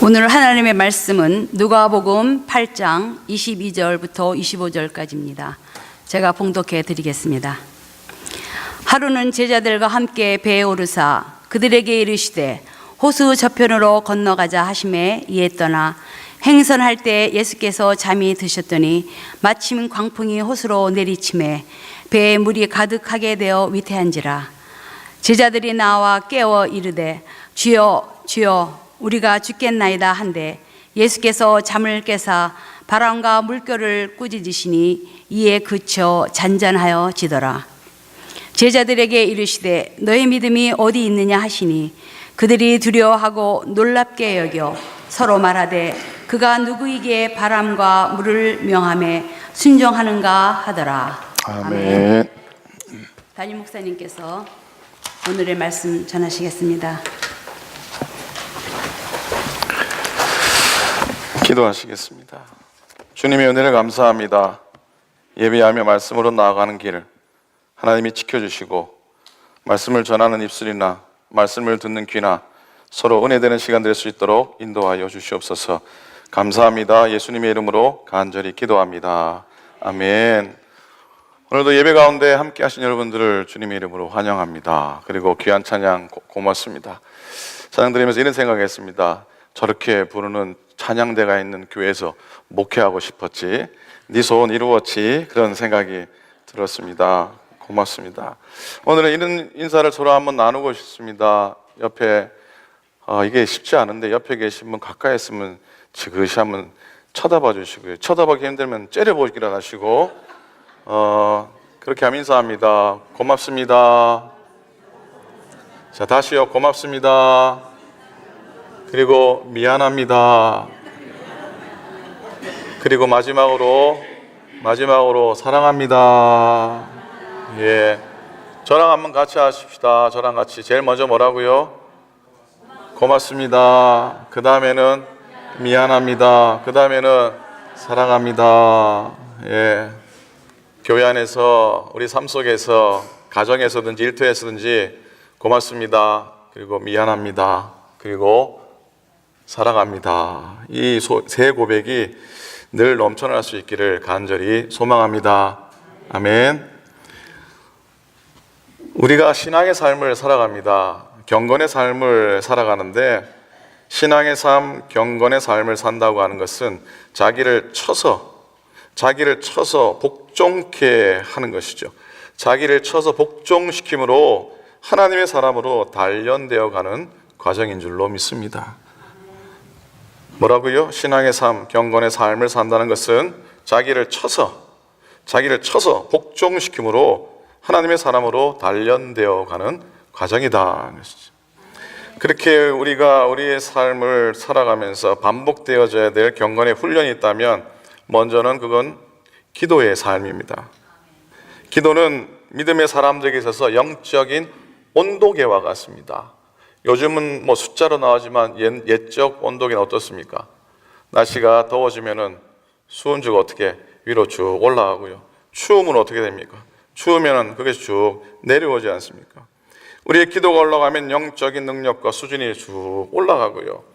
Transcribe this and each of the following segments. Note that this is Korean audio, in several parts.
오늘 하나님의 말씀은 누가복음 8장 22절부터 25절까지입니다. 제가 봉독해 드리겠습니다. 하루는 제자들과 함께 배에 오르사 그들에게 이르시되 호수 저편으로 건너가자 하시매 이에 떠나 행선할 때 예수께서 잠이 드셨더니 마침 광풍이 호수로 내리치매 배에 물이 가득하게 되어 위태한지라. 제자들이 나와 깨워 이르되 주여 주여 우리가 죽겠나이다 한데 예수께서 잠을 깨사 바람과 물결을 꾸짖으시니 이에 그쳐 잔잔하여 지더라. 제자들에게 이르시되 너희 믿음이 어디 있느냐 하시니 그들이 두려워하고 놀랍게 여겨 서로 말하되 그가 누구이기에 바람과 물을 명하매 순종하는가 하더라. 아멘. 담임 목사님께서 오늘의 말씀 전하시겠습니다. 기도하시겠습니다. 주님의 은혜를 감사합니다. 예배하며 말씀으로 나아가는 길 하나님이 지켜주시고 말씀을 전하는 입술이나 말씀을 듣는 귀나 서로 은혜되는 시간 될 수 있도록 인도하여 주시옵소서. 감사합니다. 예수님의 이름으로 간절히 기도합니다. 아멘. 오늘도 예배 가운데 함께 하신 여러분들을 주님의 이름으로 환영합니다. 그리고 귀한 찬양 고맙습니다. 찬양 드리면서 이런 생각했습니다. 저렇게 부르는 찬양대가 있는 교회에서 목회하고 싶었지, 네 소원 이루었지, 그런 생각이 들었습니다. 고맙습니다. 오늘은 이런 인사를 서로 한번 나누고 싶습니다. 옆에 이게 쉽지 않은데 옆에 계신 분 가까이 있으면 지그시 한번 쳐다봐 주시고요. 쳐다보기 힘들면 째려보기라 하시고 그렇게 하면 인사합니다. 고맙습니다. 자, 다시요. 고맙습니다. 그리고 미안합니다. 그리고 마지막으로 사랑합니다. 예, 저랑 한번 같이 하십시다. 저랑 같이 제일 먼저 뭐라고요? 고맙습니다. 그 다음에는 미안합니다. 그 다음에는 사랑합니다. 예, 교회 안에서 우리 삶 속에서 가정에서든지 일터에서든지 고맙습니다. 그리고 미안합니다. 그리고 사랑합니다. 이 세 고백이 늘 넘쳐날 수 있기를 간절히 소망합니다. 아멘. 우리가 신앙의 삶을 살아갑니다. 경건의 삶을 살아가는데 신앙의 삶, 경건의 삶을 산다고 하는 것은 자기를 쳐서 복종케 하는 것이죠. 자기를 쳐서 복종시킴으로 하나님의 사람으로 단련되어 가는 과정인 줄로 믿습니다. 뭐라고요? 신앙의 삶, 경건의 삶을 산다는 것은 자기를 쳐서 복종시킴으로 하나님의 사람으로 단련되어 가는 과정이다. 그렇게 우리가 우리의 삶을 살아가면서 반복되어져야 될 경건의 훈련이 있다면 먼저는 그건 기도의 삶입니다. 기도는 믿음의 사람들에게 있어서 영적인 온도계와 같습니다. 요즘은 숫자로 나오지만 옛적 온도계는 어떻습니까? 날씨가 더워지면은 수온주가 어떻게 위로 쭉 올라가고요. 추우면 어떻게 됩니까? 추우면은 그게 쭉 내려오지 않습니까? 우리의 기도가 올라가면 영적인 능력과 수준이 쭉 올라가고요.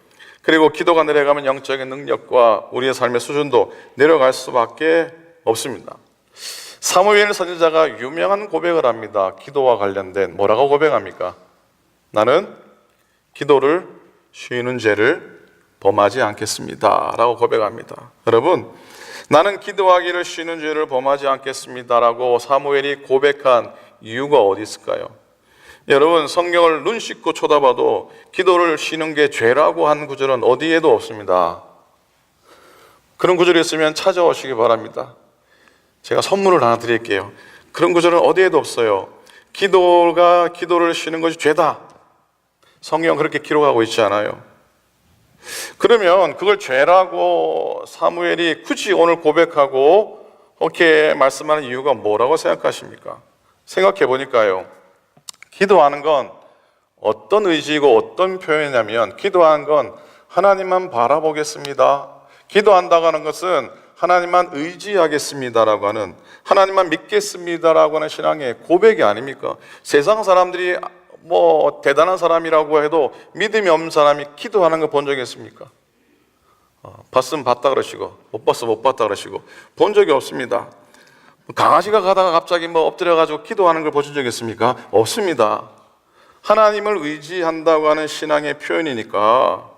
그리고 기도가 내려가면 영적인 능력과 우리의 삶의 수준도 내려갈 수밖에 없습니다. 사무엘 선지자가 유명한 고백을 합니다. 기도와 관련된 뭐라고 고백합니까? 나는 기도를 쉬는 죄를 범하지 않겠습니다 라고 고백합니다. 여러분, 나는 기도하기를 쉬는 죄를 범하지 않겠습니다 라고 사무엘이 고백한 이유가 어디 있을까요? 여러분, 성경을 눈 씻고 쳐다봐도 기도를 쉬는 게 죄라고 한 구절은 어디에도 없습니다. 그런 구절이 있으면 찾아오시기 바랍니다. 제가 선물을 하나 드릴게요. 그런 구절은 어디에도 없어요. 기도를 쉬는 것이 죄다, 성경 그렇게 기록하고 있지 않아요. 그러면 그걸 죄라고 사무엘이 굳이 오늘 고백하고 이렇게 말씀하는 이유가 뭐라고 생각하십니까? 생각해 보니까요, 기도하는 건 어떤 의지이고 어떤 표현이냐면, 기도하는 건 하나님만 바라보겠습니다, 기도한다고 하는 것은 하나님만 의지하겠습니다라고 하는, 하나님만 믿겠습니다라고 하는 신앙의 고백이 아닙니까? 세상 사람들이 대단한 사람이라고 해도 믿음이 없는 사람이 기도하는 거 본 적 있습니까? 봤으면 봤다 그러시고 못 봤으면 못 봤다 그러시고 본 적이 없습니다. 강아지가 가다가 갑자기 엎드려가지고 기도하는 걸 보신 적 있습니까? 없습니다. 하나님을 의지한다고 하는 신앙의 표현이니까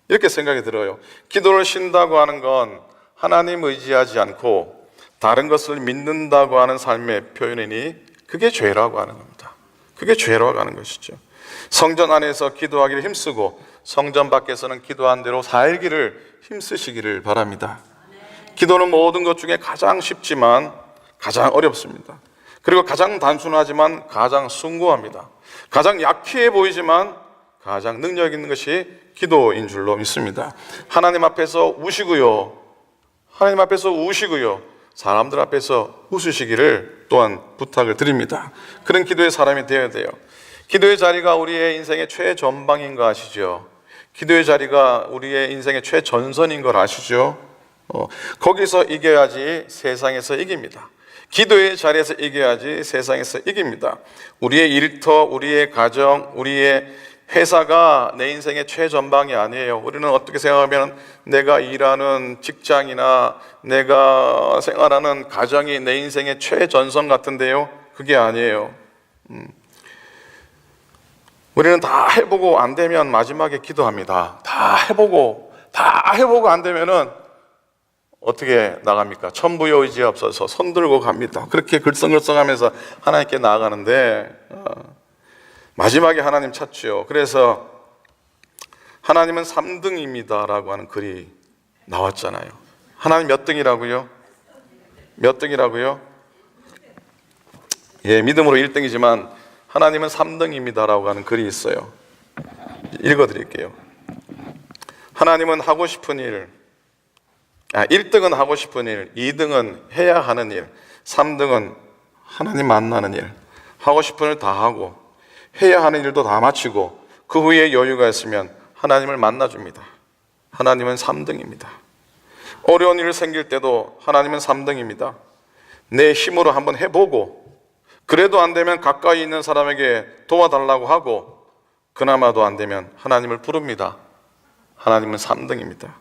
이렇게 생각이 들어요. 기도를 쉰다고 하는 건 하나님 의지하지 않고 다른 것을 믿는다고 하는 삶의 표현이니 그게 죄라고 하는 겁니다. 그게 죄라고 하는 것이죠. 성전 안에서 기도하기를 힘쓰고 성전 밖에서는 기도한 대로 살기를 힘쓰시기를 바랍니다. 기도는 모든 것 중에 가장 쉽지만 가장 어렵습니다. 그리고 가장 단순하지만 가장 숭고합니다. 가장 약해 보이지만 가장 능력 있는 것이 기도인 줄로 믿습니다. 하나님 앞에서 우시고요. 하나님 앞에서 우시고요. 사람들 앞에서 웃으시기를 또한 부탁을 드립니다. 그런 기도의 사람이 되어야 돼요. 기도의 자리가 우리의 인생의 최전방인 거 아시죠? 기도의 자리가 우리의 인생의 최전선인 걸 아시죠? 거기서 이겨야지 세상에서 이깁니다. 기도의 자리에서 이겨야지 세상에서 이깁니다. 우리의 일터, 우리의 가정, 우리의 회사가 내 인생의 최전방이 아니에요. 우리는 어떻게 생각하면 내가 일하는 직장이나 내가 생활하는 가정이 내 인생의 최전선 같은데요. 그게 아니에요. 우리는 다 해보고 안 되면 마지막에 기도합니다. 다 해보고 안 되면은 어떻게 나갑니까? 천부여 의지없어서 손 들고 갑니다. 그렇게 글썽글썽하면서 하나님께 나아가는데 마지막에 하나님 찾지요. 그래서 하나님은 3등입니다라고 하는 글이 나왔잖아요. 하나님 몇 등이라고요? 몇 등이라고요? 예, 믿음으로 1등이지만 하나님은 3등입니다라고 하는 글이 있어요. 읽어드릴게요. 하나님은 하고 싶은 일, 1등은 하고 싶은 일, 2등은 해야 하는 일, 3등은 하나님 만나는 일. 하고 싶은 일 다 하고 해야 하는 일도 다 마치고 그 후에 여유가 있으면 하나님을 만나줍니다. 하나님은 3등입니다. 어려운 일 생길 때도 하나님은 3등입니다. 내 힘으로 한번 해보고 그래도 안 되면 가까이 있는 사람에게 도와달라고 하고 그나마도 안 되면 하나님을 부릅니다. 하나님은 3등입니다.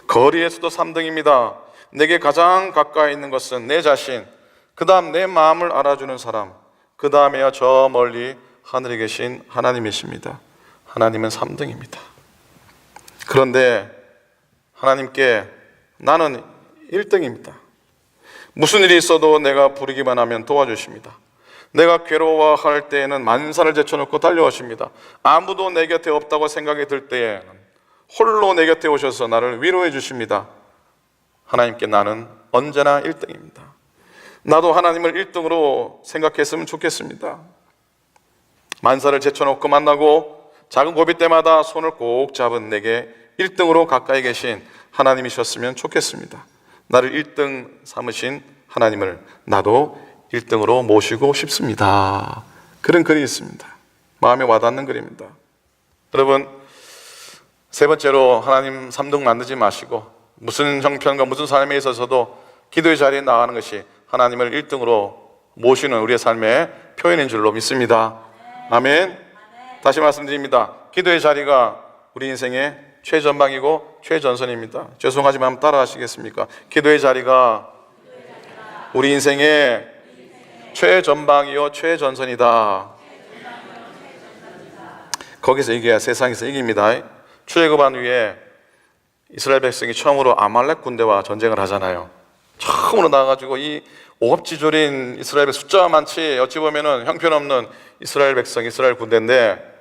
거리에서도 3등입니다. 내게 가장 가까이 있는 것은 내 자신, 그 다음 내 마음을 알아주는 사람, 그 다음에야 저 멀리 하늘에 계신 하나님이십니다. 하나님은 3등입니다. 그런데 하나님께 나는 1등입니다. 무슨 일이 있어도 내가 부르기만 하면 도와주십니다. 내가 괴로워할 때에는 만사를 제쳐놓고 달려오십니다. 아무도 내 곁에 없다고 생각이 들 때에 홀로 내 곁에 오셔서 나를 위로해 주십니다. 하나님께 나는 언제나 1등입니다. 나도 하나님을 1등으로 생각했으면 좋겠습니다. 만사를 제쳐놓고 만나고 작은 고비 때마다 손을 꼭 잡은 내게 1등으로 가까이 계신 하나님이셨으면 좋겠습니다. 나를 1등 삼으신 하나님을 나도 1등으로 모시고 싶습니다. 그런 글이 있습니다. 마음에 와닿는 글입니다. 여러분, 세 번째로 하나님 3등 만들지 마시고 무슨 형편과 무슨 삶에 있어서도 기도의 자리에 나가는 것이 하나님을 1등으로 모시는 우리의 삶의 표현인 줄로 믿습니다. 아멘. 다시 말씀드립니다. 기도의 자리가 우리 인생의 최전방이고 최전선입니다. 죄송하지만 따라 하시겠습니까? 기도의 자리가 우리 인생의 최전방이요 최전선이다. 거기서 이겨야 세상에서 이깁니다. 출애굽한 후에 이스라엘 백성이 처음으로 아말렉 군대와 전쟁을 하잖아요. 처음으로 나와가지고 이 오합지졸인 이스라엘 백성, 숫자가 많지 어찌 보면은 형편없는 이스라엘 백성, 이스라엘 군대인데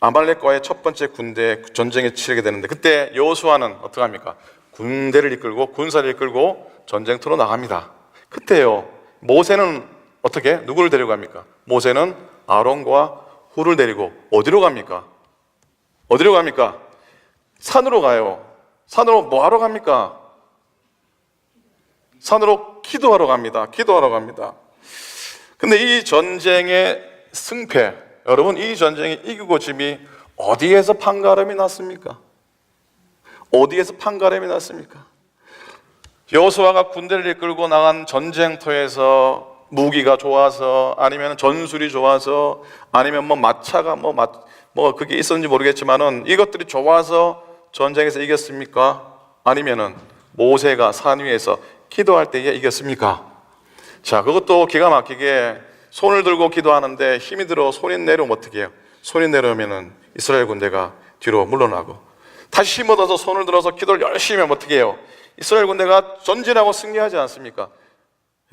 아말렉과의 첫 번째 군대 전쟁에 치르게 되는데 그때 여호수아는 어떻게 합니까? 군대를 이끌고 군사를 이끌고 전쟁터로 나갑니다. 그때요 모세는 어떻게? 누구를 데리고 갑니까? 모세는 아론과 훌을 데리고 어디로 갑니까? 어디로 갑니까? 산으로 가요. 산으로 뭐 하러 갑니까? 산으로 기도하러 갑니다. 기도하러 갑니다. 근데 이 전쟁의 승패, 여러분 이 전쟁이 이기고 짐이 어디에서 판가름이 났습니까? 어디에서 판가름이 났습니까? 여호수아가 군대를 이끌고 나간 전쟁터에서 무기가 좋아서 아니면 전술이 좋아서 아니면 마차가 그게 있었는지 모르겠지만은 이것들이 좋아서 전쟁에서 이겼습니까? 아니면은 모세가 산 위에서 기도할 때에 이겼습니까? 자, 그것도 기가 막히게 손을 들고 기도하는데 힘이 들어 손이 내려오면 어떻게 해요? 손이 내려오면은 이스라엘 군대가 뒤로 물러나고, 다시 힘 얻어서 손을 들어서 기도를 열심히 하면 어떻게 해요? 이스라엘 군대가 전진하고 승리하지 않습니까?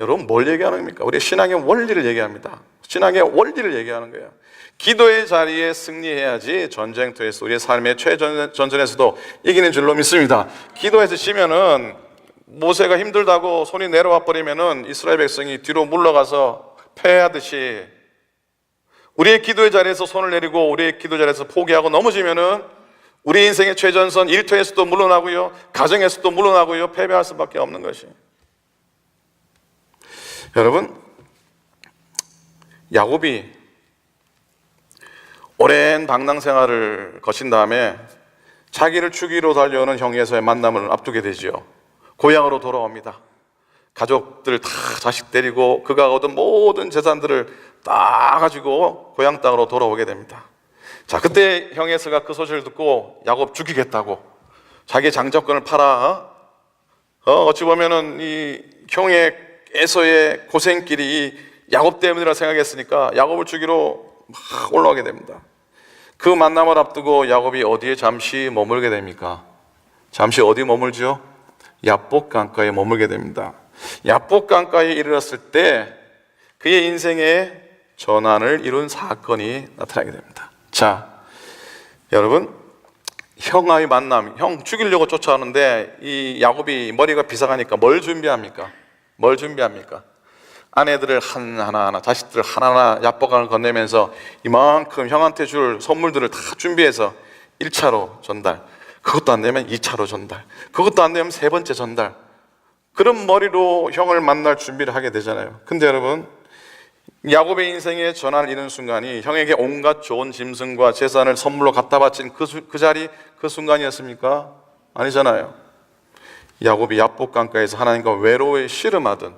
여러분, 뭘 얘기하는 겁니까? 우리 신앙의 원리를 얘기합니다. 신앙의 원리를 얘기하는 거예요. 기도의 자리에 승리해야지 전쟁터에서, 우리의 삶의 최전선에서도 이기는 줄로 믿습니다. 기도에서 지면은, 모세가 힘들다고 손이 내려와 버리면은 이스라엘 백성이 뒤로 물러가서 패하듯이, 우리의 기도의 자리에서 손을 내리고 우리의 기도 자리에서 포기하고 넘어지면은 우리 인생의 최전선 일터에서도 물러나고요, 가정에서도 물러나고요, 패배할 수밖에 없는 것이. 여러분, 야곱이 오랜 방랑 생활을 거친 다음에 자기를 죽이러 달려오는 형에서의 만남을 앞두게 되지요. 고향으로 돌아옵니다. 가족들 다 자식 데리고 그가 얻은 모든 재산들을 다 가지고 고향 땅으로 돌아오게 됩니다. 자, 그때 형에서가 그 소식을 듣고 야곱 죽이겠다고 자기 장자권을 팔아, 어찌 보면은 이 형의 에서의 고생길이 이 야곱 때문이라 생각했으니까 야곱을 죽이러 막 올라오게 됩니다. 그 만남을 앞두고 야곱이 어디에 잠시 머물게 됩니까? 잠시 어디 머물죠? 야복 강가에 머물게 됩니다. 야복 강가에 이르렀을 때 그의 인생에 전환을 이룬 사건이 나타나게 됩니다. 자, 여러분, 형와의 만남, 형 죽이려고 쫓아오는데 이 야곱이 머리가 비상하니까 뭘 준비합니까? 뭘 준비합니까? 아내들을 하나하나, 자식들을 하나하나 야복강을 건네면서 이만큼 형한테 줄 선물들을 다 준비해서 1차로 전달, 그것도 안 되면 2차로 전달, 그것도 안 되면 3번째 전달, 그런 머리로 형을 만날 준비를 하게 되잖아요. 근데 여러분, 야곱의 인생의 전환을 이룬 순간이 형에게 온갖 좋은 짐승과 재산을 선물로 갖다 바친 그 자리, 그 순간이었습니까? 아니잖아요. 야곱이 야복 강가에서 하나님과 외로이 씨름하던,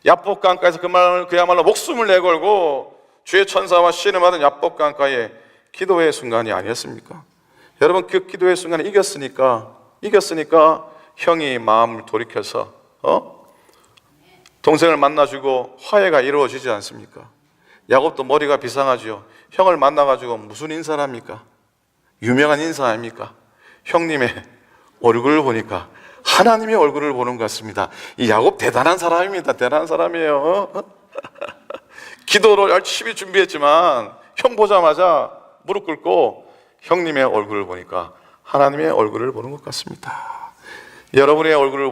야복 강가에서 그야말로 목숨을 내걸고 주의 천사와 씨름하던 야복 강가의 기도의 순간이 아니었습니까? 여러분, 그 기도의 순간에 이겼으니까 형이 마음을 돌이켜서 동생을 만나주고 화해가 이루어지지 않습니까? 야곱도 머리가 비상하죠. 형을 만나가지고 무슨 인사를 합니까? 유명한 인사 아닙니까? 형님의 얼굴을 보니까 하나님의 얼굴을 보는 것 같습니다. 이 야곱 대단한 사람입니다. 대단한 사람이에요. 기도를 열심히 준비했지만 형 보자마자 무릎 꿇고 형님의 얼굴을 보니까 하나님의 얼굴을 보는 것 같습니다. 여러분의 얼굴을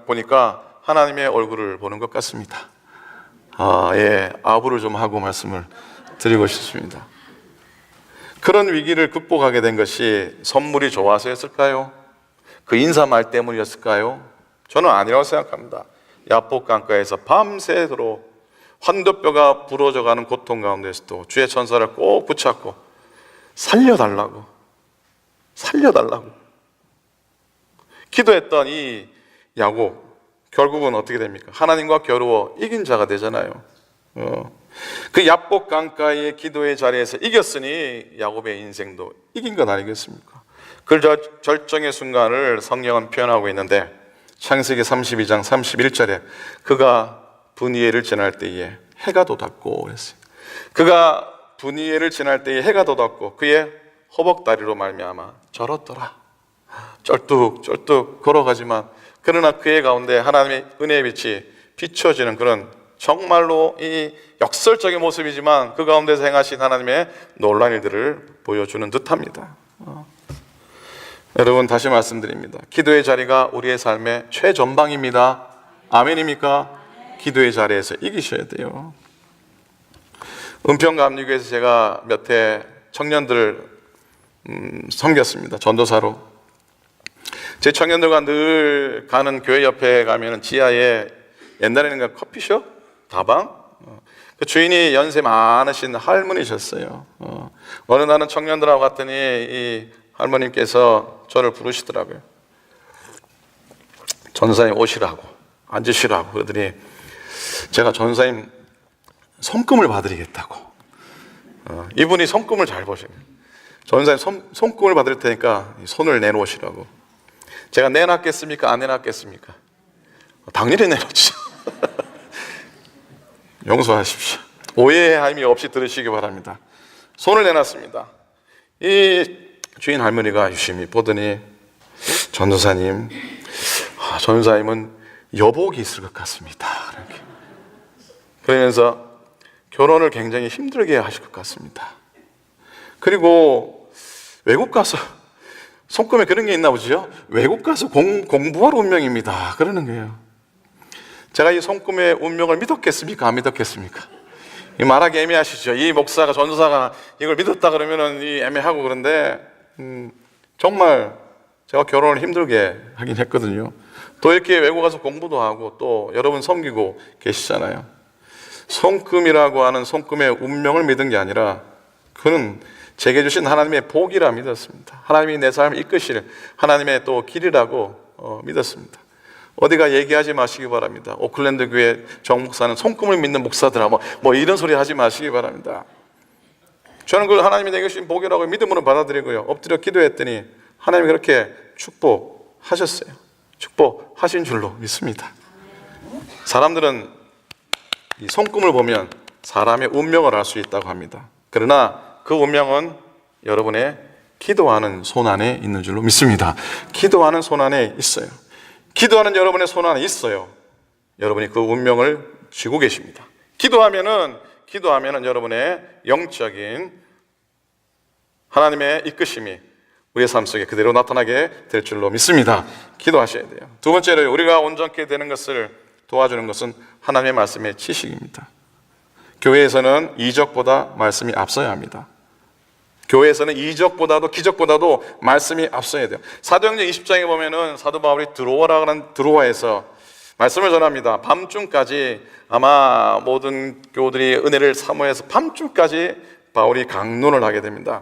보니까 하나님의 얼굴을 보는 것 같습니다. 아부를 좀 하고 말씀을 드리고 싶습니다. 그런 위기를 극복하게 된 것이 선물이 좋아서였을까요? 그 인사말 때문이었을까요? 저는 아니라고 생각합니다. 야복 강가에서 밤새도록 환도뼈가 부러져가는 고통 가운데서도 주의 천사를 꼭 붙잡고 살려달라고 기도했던 이 야곱, 결국은 어떻게 됩니까? 하나님과 겨루어 이긴 자가 되잖아요. 그 야복 강가의 기도의 자리에서 이겼으니 야곱의 인생도 이긴 것 아니겠습니까? 그 절정의 순간을 성경은 표현하고 있는데 창세기 32장 31절에 그가 분이엘을 지날 때에 해가 돋았고 그랬어요. 그가 분이엘을 지날 때에 해가 돋았고 그의 허벅다리로 말미암아 절었더라. 쩔뚝쩔뚝 걸어가지만 그러나 그의 가운데 하나님의 은혜의 빛이 비춰지는 그런 정말로 이 역설적인 모습이지만 그 가운데서 행하신 하나님의 놀라운 일들을 보여주는 듯합니다. 여러분, 다시 말씀드립니다. 기도의 자리가 우리의 삶의 최전방입니다. 아멘입니까? 기도의 자리에서 이기셔야 돼요. 은평감리교회에서 제가 몇 해 청년들을 섬겼습니다. 전도사로. 제 청년들과 늘 가는 교회 옆에 가면 지하에 옛날에는 커피숍? 다방? 그 주인이 연세 많으신 할머니셨어요. 어느 날은 청년들하고 갔더니 이 할머님께서 저를 부르시더라고요. 전사님 오시라고, 앉으시라고. 그러더니 제가 전사님 손금을 봐드리겠다고. 이분이 손금을 잘 보시네요. 전사님 손금을 받을 테니까 손을 내놓으시라고. 제가 내놨겠습니까? 안 내놨겠습니까? 당연히 내놓죠. 용서하십시오. 오해의 함이 없이 들으시기 바랍니다. 손을 내놨습니다. 이 주인 할머니가 유심히 보더니 전도사님, 전도사님은 여복이 있을 것 같습니다. 그러면서 결혼을 굉장히 힘들게 하실 것 같습니다. 그리고 외국 가서 손금에 그런 게 있나 보죠. 외국 가서 공부할 운명입니다. 그러는 거예요. 제가 이 손금의 운명을 믿었겠습니까? 안 믿었겠습니까? 이 말하기 애매하시죠. 이 목사가 전도사가 이걸 믿었다 그러면은 이 애매하고 그런데 정말 제가 결혼을 힘들게 하긴 했거든요. 또 이렇게 외국 가서 공부도 하고 또 여러분 섬기고 계시잖아요. 손금이라고 하는 손금의 운명을 믿은 게 아니라 그는 제게 주신 하나님의 복이라 믿었습니다. 하나님이 내 삶을 이끄실 하나님의 또 길이라고 믿었습니다. 어디가 얘기하지 마시기 바랍니다. 오클랜드 교회 정 목사는 손금을 믿는 목사들아 뭐 이런 소리 하지 마시기 바랍니다. 저는 그걸 하나님이 내게 주신 복이라고 믿음으로 받아들이고요. 엎드려 기도했더니 하나님이 그렇게 축복하셨어요. 축복하신 줄로 믿습니다. 사람들은 이 손금을 보면 사람의 운명을 알 수 있다고 합니다. 그러나 그 운명은 여러분의 기도하는 손 안에 있는 줄로 믿습니다. 기도하는 손 안에 있어요. 기도하는 여러분의 손 안에 있어요. 여러분이 그 운명을 쥐고 계십니다. 기도하면은 여러분의 영적인 하나님의 이끄심이 우리의 삶 속에 그대로 나타나게 될 줄로 믿습니다. 기도하셔야 돼요. 두 번째로 우리가 온전케 되는 것을 도와주는 것은 하나님의 말씀의 지식입니다. 교회에서는 이적보다 말씀이 앞서야 합니다. 교회에서는 이적보다도 기적보다도 말씀이 앞서야 돼요. 사도행전 20장에 보면은 사도 바울이 드로아에서 말씀을 전합니다. 밤중까지 아마 모든 교우들이 은혜를 사모해서 밤중까지 바울이 강론을 하게 됩니다.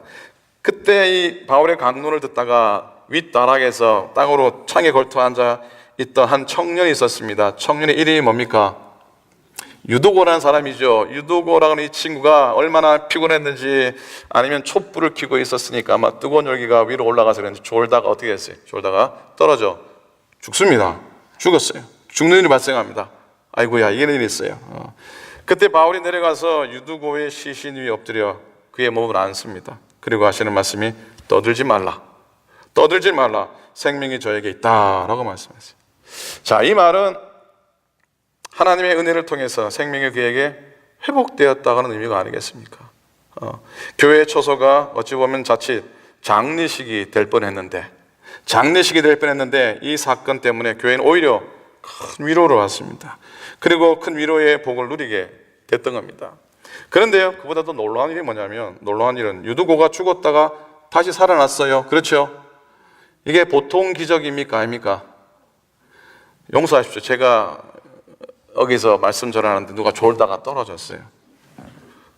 그때 이 바울의 강론을 듣다가 윗다락에서 땅으로 창에 걸터 앉아 있던 한 청년이 있었습니다. 청년의 이름이 뭡니까? 유도고라는 사람이죠. 유도고라는 이 친구가 얼마나 피곤했는지 아니면 촛불을 켜고 있었으니까 아마 뜨거운 열기가 위로 올라가서 그런지 졸다가 어떻게 했어요? 졸다가 떨어져 죽습니다. 죽었어요. 죽는 일이 발생합니다. 아이고야, 이런 일이 있어요. 그때 바울이 내려가서 유두고의 시신 위에 엎드려 그의 몸을 안습니다. 그리고 하시는 말씀이 떠들지 말라. 생명이 저에게 있다라고 말씀하세요. 자, 이 말은 하나님의 은혜를 통해서 생명이 그에게 회복되었다는 의미가 아니겠습니까? 교회의 처소가 어찌 보면 자칫 장례식이 될 뻔했는데 이 사건 때문에 교회는 오히려 큰 위로를 받습니다. 그리고 큰 위로의 복을 누리게 됐던 겁니다. 그런데요, 그보다 더 놀라운 일이 뭐냐면, 놀라운 일은 유두고가 죽었다가 다시 살아났어요. 그렇죠? 이게 보통 기적입니까? 아닙니까? 용서하십시오. 제가 여기서 말씀 전하는데 누가 졸다가 떨어졌어요.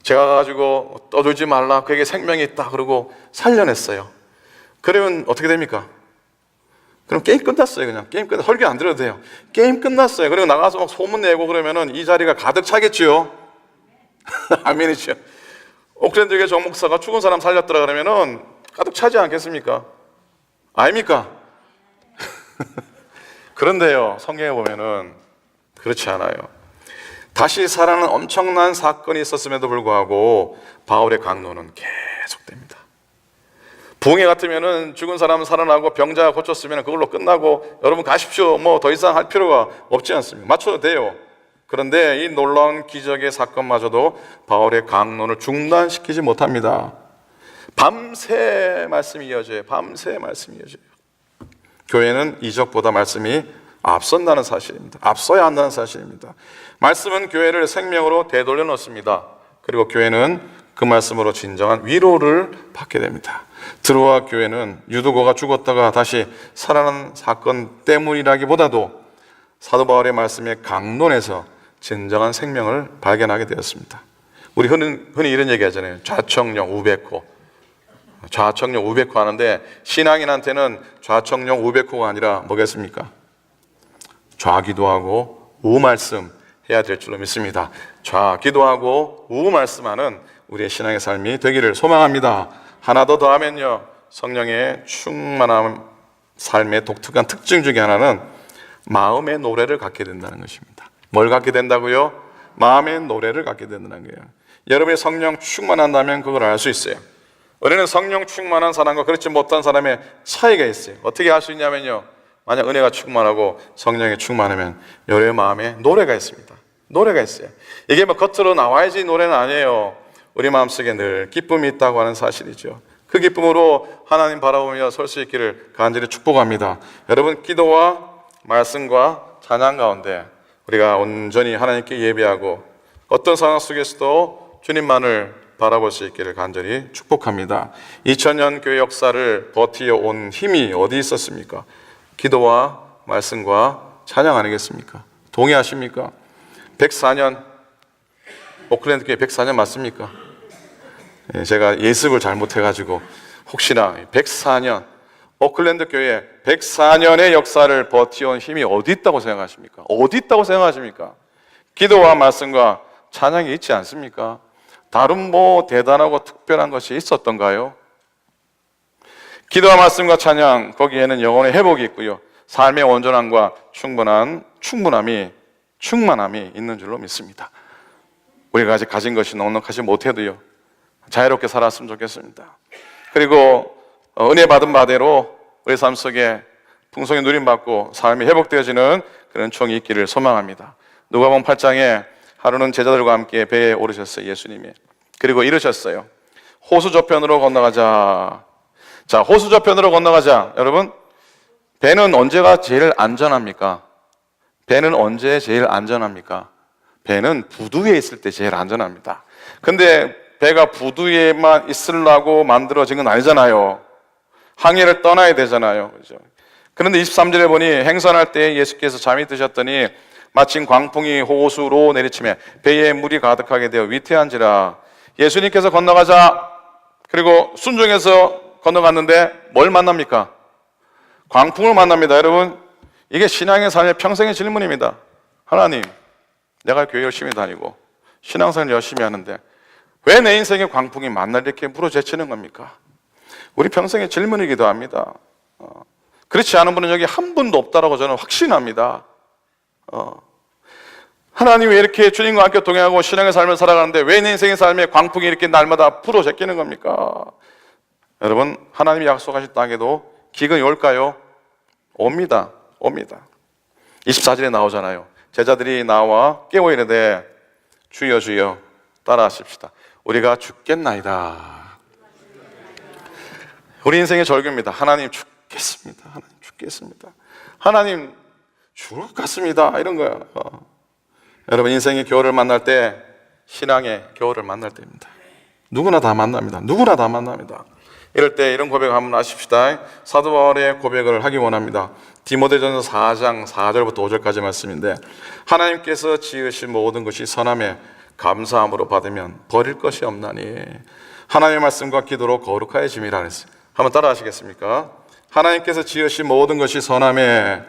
제가 가지고 떠들지 말라, 그에게 생명이 있다 그러고 살려냈어요. 그러면 어떻게 됩니까? 그럼 게임 끝났어요. 그냥 게임 끝났어요. 설교 안 들어도 돼요. 게임 끝났어요. 그리고 나가서 막 소문 내고 그러면은 이 자리가 가득 차겠죠. 아멘이죠. 오클랜드 교회 정 목사가 죽은 사람 살렸더라 그러면은 가득 차지 않겠습니까? 아닙니까? 그런데요, 성경에 보면은 그렇지 않아요. 다시 살아나는 엄청난 사건이 있었음에도 불구하고 바울의 강론은 계속됩니다. 부흥회 같으면은 죽은 사람은 살아나고 병자가 고쳤으면 그걸로 끝나고 여러분 가십시오. 뭐 더 이상 할 필요가 없지 않습니까? 맞춰도 돼요. 그런데 이 놀라운 기적의 사건마저도 바울의 강론을 중단시키지 못합니다. 밤새 말씀이 이어져요. 교회는 이적보다 말씀이 앞선다는 사실입니다. 앞서야 한다는 사실입니다. 말씀은 교회를 생명으로 되돌려 놓습니다. 그리고 교회는 그 말씀으로 진정한 위로를 받게 됩니다. 드로아 교회는 유두고가 죽었다가 다시 살아난 사건 때문이라기보다도 사도 바울의 말씀의 강론에서 진정한 생명을 발견하게 되었습니다. 우리 흔히 이런 얘기 하잖아요. 좌청령 우백호 하는데 신앙인한테는 좌청령 우백호가 아니라 뭐겠습니까? 좌기도하고 우말씀 해야 될 줄로 믿습니다. 좌기도하고 우말씀하는 우리의 신앙의 삶이 되기를 소망합니다. 하나 더 더하면요, 성령의 충만한 삶의 독특한 특징 중에 하나는 마음의 노래를 갖게 된다는 것입니다. 뭘 갖게 된다고요? 마음의 노래를 갖게 된다는 거예요. 여러분이 성령 충만한다면 그걸 알 수 있어요. 우리는 성령 충만한 사람과 그렇지 못한 사람의 차이가 있어요. 어떻게 알 수 있냐면요, 만약 은혜가 충만하고 성령이 충만하면 여러분의 마음에 노래가 있습니다. 노래가 있어요. 이게 뭐 겉으로 나와야지 노래는 아니에요. 우리 마음속에 늘 기쁨이 있다고 하는 사실이죠. 그 기쁨으로 하나님 바라보며 설 수 있기를 간절히 축복합니다. 여러분, 기도와 말씀과 찬양 가운데 우리가 온전히 하나님께 예배하고 어떤 상황 속에서도 주님만을 바라볼 수 있기를 간절히 축복합니다. 2000년 교회 역사를 버티어온 힘이 어디 있었습니까? 기도와 말씀과 찬양 아니겠습니까? 동의하십니까? 104년, 오클랜드 교회 104년 맞습니까? 제가 예습을 잘못해가지고 혹시나 104년, 오클랜드 교회 104년의 역사를 버티어온 힘이 어디 있다고 생각하십니까? 어디 있다고 생각하십니까? 기도와 말씀과 찬양이 있지 않습니까? 다른 뭐 대단하고 특별한 것이 있었던가요? 기도와 말씀과 찬양, 거기에는 영혼의 회복이 있고요, 삶의 온전함과 충만함이 있는 줄로 믿습니다. 우리가 아직 가진 것이 넉넉하지 못해도요, 자유롭게 살았으면 좋겠습니다. 그리고 은혜 받은 바대로 우리 삶 속에 풍성히 누림받고 삶이 회복되어지는 그런 총이 있기를 소망합니다. 누가복음 8장에 하루는 제자들과 함께 배에 오르셨어요, 예수님이. 그리고 이르셨어요. 호수 저편으로 건너가자. 자, 호수 저편으로 건너가자. 여러분, 배는 언제가 제일 안전합니까? 배는 언제 제일 안전합니까? 배는 부두 위에 있을 때 제일 안전합니다. 근데 배가 부두 위에만 있으려고 만들어진 건 아니잖아요. 항해를 떠나야 되잖아요. 그죠? 그런데 23절에 보니 행선할 때 예수께서 잠이 드셨더니 마침 광풍이 호수로 내리치매 배에 물이 가득하게 되어 위태한지라. 예수님께서 건너가자. 그리고 순종해서 건너갔는데 뭘 만납니까? 광풍을 만납니다. 여러분, 이게 신앙의 삶의 평생의 질문입니다. 하나님, 내가 교회 열심히 다니고 신앙생활 열심히 하는데 왜 내 인생에 광풍이 만날 이렇게 물어제치는 겁니까? 우리 평생의 질문이기도 합니다. 그렇지 않은 분은 여기 한 분도 없다라고 저는 확신합니다. 하나님 왜 이렇게 주님과 함께 동행하고 신앙의 삶을 살아가는데 왜 내 인생의 삶에 광풍이 이렇게 날마다 불어제끼는 겁니까? 여러분, 하나님이 약속하신 땅에도 기근이 올까요? 옵니다. 24절에 나오잖아요. 제자들이 나와 깨워 이르되 주여 주여 따라하십시다. 우리가 죽겠나이다. 우리 인생의 절규입니다. 하나님 죽겠습니다. 하나님 죽겠습니다. 하나님 죽을 것 같습니다. 이런 거야. 여러분, 인생의 겨울을 만날 때 신앙의 겨울을 만날 때입니다. 누구나 다 만납니다. 이럴 때 이런 고백을 한번 하십시다. 사도 바울의 고백을 하기 원합니다. 디모데전서 4장 4절부터 5절까지 말씀인데, 하나님께서 지으신 모든 것이 선함에 감사함으로 받으면 버릴 것이 없나니 하나님의 말씀과 기도로 거룩하여짐이라 했어요. 한번 따라 하시겠습니까? 하나님께서 지으신 모든 것이 선함에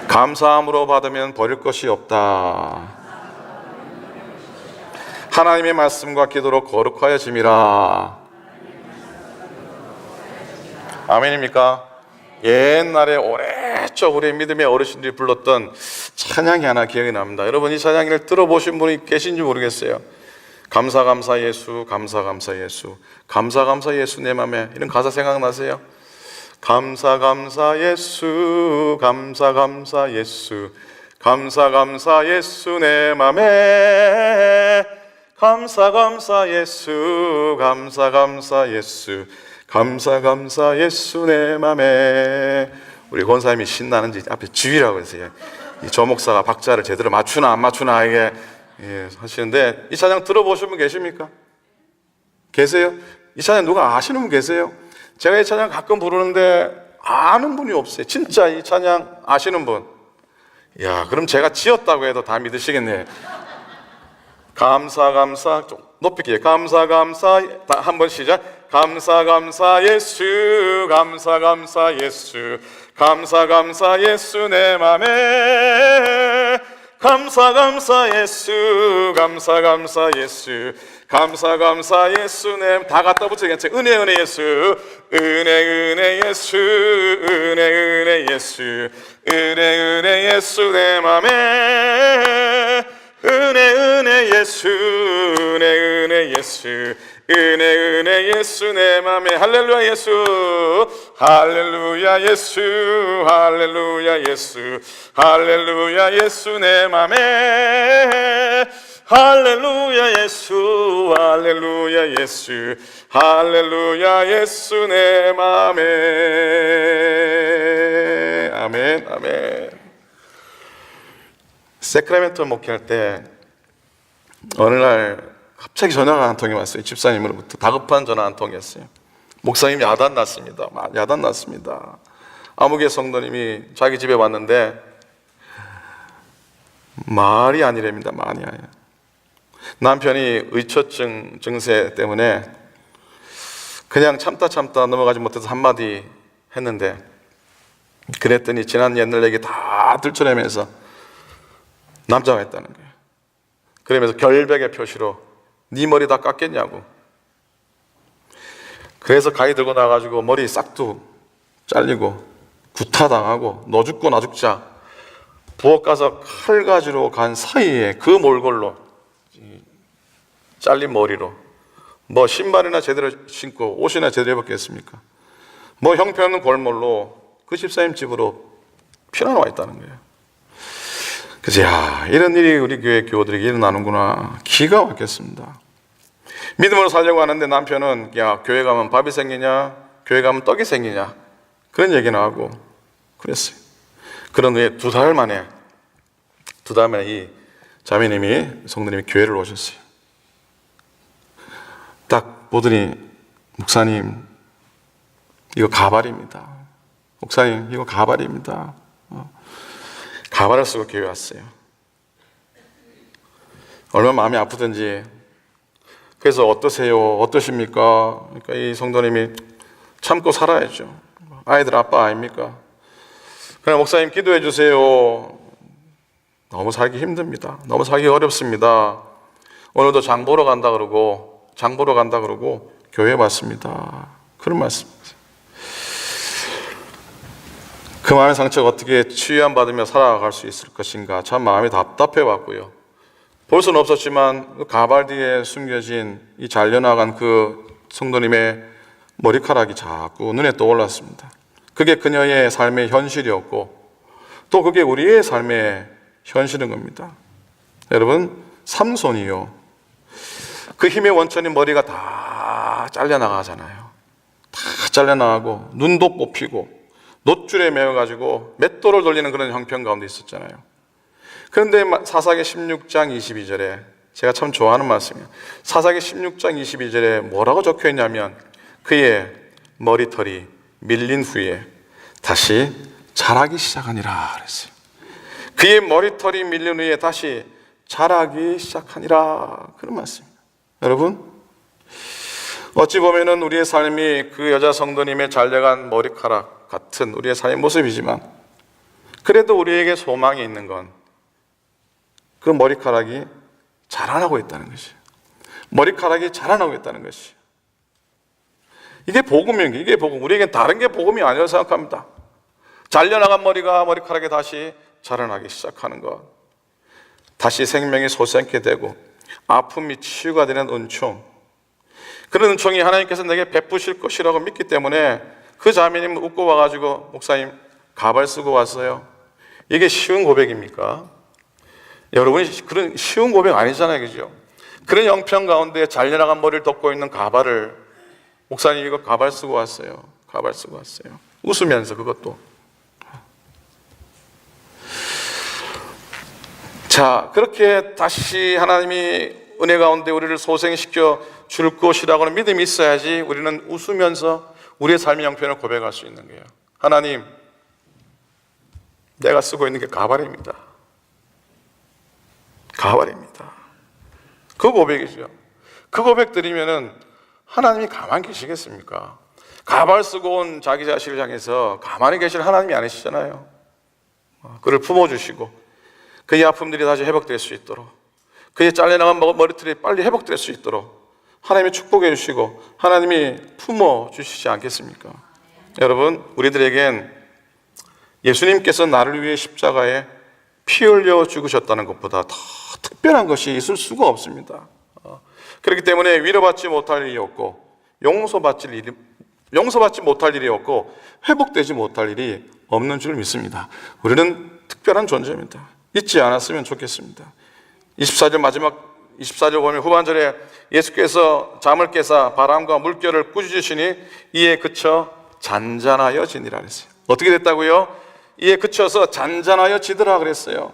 감사함으로 받으면 버릴 것이 없다. 하나님의 말씀과 기도로 거룩하여짐이라. 아멘입니까? 옛날에 오래적 우리 믿음의 어르신들이 불렀던 찬양이 하나 기억이 납니다. 여러분, 이 찬양을 들어보신 분이 계신지 모르겠어요. 감사 감사 예수, 감사 감사 예수, 감사 감사 예수 내 맘에. 이런 가사 생각나세요? 감사 감사 예수, 감사 감사 예수, 감사 감사 예수 내 맘에. 감사 감사 예수, 감사 감사 예수, 감사 감사 예수 내 맘에. 우리 권사님이 신나는지 앞에 주의라고 했어요. 이 조목사가 박자를 제대로 맞추나 안 맞추나 이게 하시는데, 이 찬양 들어보신 분 계십니까? 계세요? 이 찬양 누가 아시는 분 계세요? 제가 이 찬양 가끔 부르는데 아는 분이 없어요. 진짜 이 찬양 아시는 분? 야, 그럼 제가 지었다고 해도 다 믿으시겠네. 감사 감사, 좀 높이게. 감사 감사, 한번 시작. 감사 감사 예수, 감사 감사 예수, 감사 감사 예수 내 맘에. 감사 감사 예수, 감사 감사 예수, 감사 예수님. 다 갖다 붙여야겠지. 은혜 예수, 은혜 예수, 은혜 예수, 은혜 예수 내 맘에. 은혜 예수, 은혜 예수, 은혜 예수 내 맘에. 할렐루야 예수, 할렐루야 예수, 할렐루야 예수, 할렐루야 예수 내 맘에. 할렐루야 예수, 할렐루야 예수, 할렐루야 예수 내 맘에. 아멘, 아멘. 세크라멘토 목회할 때 어느 날 갑자기 전화가 한 통이 왔어요. 집사님으로부터 다급한 전화 한 통이었어요. 목사님이 야단났습니다. 야단났습니다. 아무개 성도님이 자기 집에 왔는데 말이 아니랍니다. 말이 아니에요. 남편이 의처증 증세 때문에 그냥 참다 넘어가지 못해서 한마디 했는데, 그랬더니 지난 옛날 얘기 다 들춰내면서 남자가 했다는 거예요. 그러면서 결백의 표시로 네 머리 다 깎겠냐고. 그래서 가위 들고 나가지고 머리 싹도 잘리고 구타당하고 너 죽고 나 죽자 부엌 가서 칼가지로 간 사이에 그 몰골로 잘린 머리로 뭐 신발이나 제대로 신고 옷이나 제대로 입었겠습니까? 뭐 형편없는 골몰로 그 집사님 집으로 피난와 있다는 거예요. 그래서 야, 이런 일이 우리 교회 교우들에게 일어나는구나. 기가 막혔습니다. 믿음으로 살려고 하는데 남편은 야, 교회 가면 밥이 생기냐, 교회 가면 떡이 생기냐, 그런 얘기는 하고 그랬어요. 그런 후에 두 달 만에 이 자매님이, 성도님이 교회를 오셨어요. 딱 보더니 목사님 이거 가발입니다. 목사님 이거 가발입니다. 가발을 쓰고 교회 왔어요. 얼마나 마음이 아프든지. 그래서 어떠세요? 어떠십니까? 그러니까 이 성도님이 참고 살아야죠. 아이들 아빠 아닙니까? 그냥 목사님 기도해 주세요. 너무 살기 힘듭니다. 너무 살기 어렵습니다. 오늘도 장 보러 간다 그러고 교회 왔습니다. 그런 말씀입니다. 그 마음의 상처가 어떻게 치유받으며 살아갈 수 있을 것인가 참 마음이 답답해 왔고요. 볼 수는 없었지만 그 가발 뒤에 숨겨진 이 잘려나간 그 성도님의 머리카락이 자꾸 눈에 떠올랐습니다. 그게 그녀의 삶의 현실이었고 또 그게 우리의 삶의 현실인 겁니다. 여러분, 삼손이요, 그 힘의 원천인 머리가 다 잘려나가잖아요. 다 잘려나가고 눈도 뽑히고 놋줄에 매어가지고 맷돌을 돌리는 그런 형편 가운데 있었잖아요. 그런데 사사기 16장 22절에 제가 참 좋아하는 말씀이에요. 사사기 16장 22절에 뭐라고 적혀 있냐면 그의 머리털이 밀린 후에 다시 자라기 시작하니라 그랬어요. 그의 머리털이 밀린 후에 다시 자라기 시작하니라, 그런 말씀입니다. 여러분, 어찌 보면은 우리의 삶이 그 여자 성도님의 잘려간 머리카락 같은 우리의 삶의 모습이지만 그래도 우리에게 소망이 있는 건 그 머리카락이 자라나고 있다는 것이에요. 머리카락이 자라나고 있다는 것이에요. 이게 복음이에요. 이게 복음. 우리에겐 다른 게 복음이 아니라고 생각합니다. 잘려나간 머리카락이 다시 자라나기 시작하는 것, 다시 생명이 솟아있게 되고 아픔이 치유가 되는 은총, 그런 은총이 하나님께서 내게 베푸실 것이라고 믿기 때문에 그 자매님 웃고 와가지고 목사님 가발 쓰고 왔어요. 이게 쉬운 고백입니까? 여러분이 그런 쉬운 고백 아니잖아요, 그죠? 그런 형편 가운데 잘려나간 머리를 덮고 있는 가발을 목사님 이거 가발 쓰고 왔어요. 가발 쓰고 왔어요. 웃으면서 그것도. 자, 그렇게 다시 하나님이 은혜 가운데 우리를 소생시켜 줄 것이라고는 믿음이 있어야지 우리는 웃으면서 우리의 삶의 형편을 고백할 수 있는 거예요. 하나님, 내가 쓰고 있는 게 가발입니다. 가발입니다. 그 고백이죠. 그 고백 드리면은 하나님이 가만히 계시겠습니까? 가발 쓰고 온 자기 자신을 향해서 가만히 계실 하나님이 아니시잖아요. 그를 품어주시고 그의 아픔들이 다시 회복될 수 있도록, 그의 잘려나간 머리털이 빨리 회복될 수 있도록 하나님이 축복해 주시고 하나님이 품어 주시지 않겠습니까? 여러분, 우리들에겐 예수님께서 나를 위해 십자가에 피 흘려 죽으셨다는 것보다 더 특별한 것이 있을 수가 없습니다. 그렇기 때문에 위로받지 못할 일이 없고 용서받지 못할 일이 없고 회복되지 못할 일이 없는 줄 믿습니다. 우리는 특별한 존재입니다. 잊지 않았으면 좋겠습니다. 24절 마지막 24절 보면 후반절에 예수께서 잠을 깨사 바람과 물결을 꾸짖으시니 이에 그쳐 잔잔하여지니라 그랬어요. 어떻게 됐다고요? 이에 그쳐서 잔잔하여지더라 그랬어요.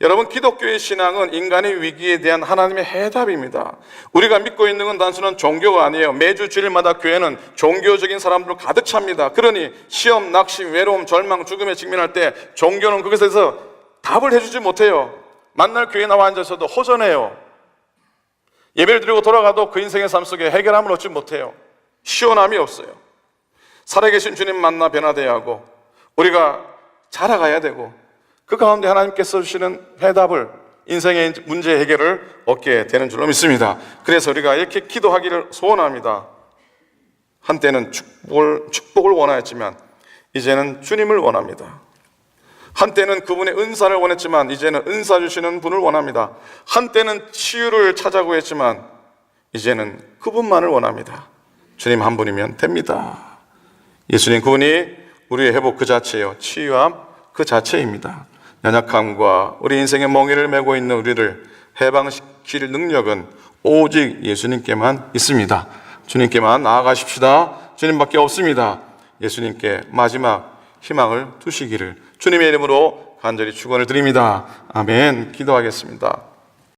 여러분, 기독교의 신앙은 인간의 위기에 대한 하나님의 해답입니다. 우리가 믿고 있는 건 단순한 종교가 아니에요. 매주 주일마다 교회는 종교적인 사람들로 가득 찹니다. 그러니 시험, 낙심, 외로움, 절망, 죽음에 직면할 때 종교는 그것에서 답을 해주지 못해요. 만날 교회에 나와 앉아서도 허전해요. 예배를 드리고 돌아가도 그 인생의 삶 속에 해결함을 얻지 못해요. 시원함이 없어요. 살아계신 주님 만나 변화되어야 하고 우리가 자라가야 되고 그 가운데 하나님께서 주시는 해답을, 인생의 문제 해결을 얻게 되는 줄로 믿습니다. 그래서 우리가 이렇게 기도하기를 소원합니다. 한때는 축복을 원하였지만 이제는 주님을 원합니다. 한때는 그분의 은사를 원했지만 이제는 은사 주시는 분을 원합니다. 한때는 치유를 찾아고 했지만 이제는 그분만을 원합니다. 주님 한 분이면 됩니다. 예수님 그분이 우리의 회복 그 자체예요. 치유함 그 자체입니다. 연약함과 우리 인생의 멍에를 메고 있는 우리를 해방시킬 능력은 오직 예수님께만 있습니다. 주님께만 나아가십시다. 주님밖에 없습니다. 예수님께 마지막 희망을 두시기를 주님의 이름으로 간절히 축원을 드립니다. 아멘. 기도하겠습니다.